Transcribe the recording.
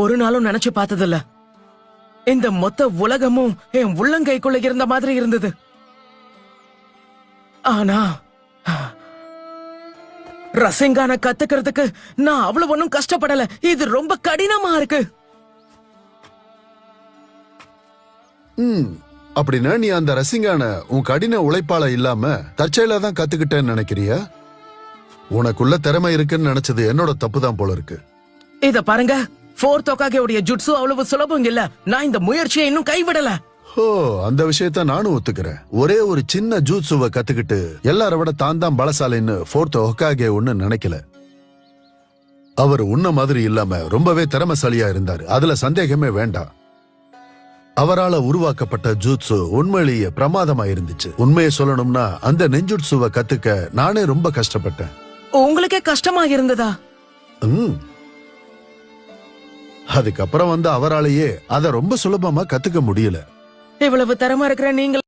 ஒரு நாளும் நினைச்சு பார்த்ததில்ல. இந்த மொத்த உலகமும் என் உள்ளங்கைக்குள்ள இருந்த மாதிரி இருந்தது. ஆனா ரசிங்கான கத்துக்கிறதுக்கு நான் அவ்வளவு ஒன்னும் கஷ்டப்படல. இது ரொம்ப கடினமா இருக்கு. அப்படின்னா நீ அந்த ரசிங்கான உன் கடின உழைப்பால இல்லாம தற்செயலா தான் கத்துக்கிட்டேன்னு நினைக்கிறியா? உனக்குள்ள திறமை இருக்குன்னு நினைச்சது என்னோட தப்பு தான் போல இருக்கு. இத பாருங்க, ஃபோர்த் ஹோகாகேவுடைய ஜுட்சு அவ்வளவு சுலபம் இல்ல. நான் இந்த முயற்சியை இன்னும் கைவிடல. ஓ, அந்த விஷயத்த நானும் ஒத்துக்கிறேன். ஒரே ஒரு சின்ன ஜூட்சுவை கத்துக்கிட்டு எல்லார விட தான் தான் பலசாலின்னு ஃபோர்த் ஹோகாகே ஒண்ணு நினைக்கல. அவர் உன்ன மாதிரி இல்லாம ரொம்பவே திறமைசாலியா இருந்தாரு, அதுல சந்தேகமே வேண்டாம். அவரால உருவாக்கப்பட்ட ஜூட்சு உண்மையிலேயே பிரமாதமா இருந்துச்சு. உண்மையை சொல்லணும்னா அந்த நெஞ்சுட்சுவை கத்துக்க நானே ரொம்ப கஷ்டப்பட்டேன். உங்களுக்கே கஷ்டமா இருந்ததா? அதுக்கப்புறம் அவராலேயே அத ரொம்ப சுலபமா கத்துக்க முடியல. இவ்வளவு திறமை இருக்கிற நீங்க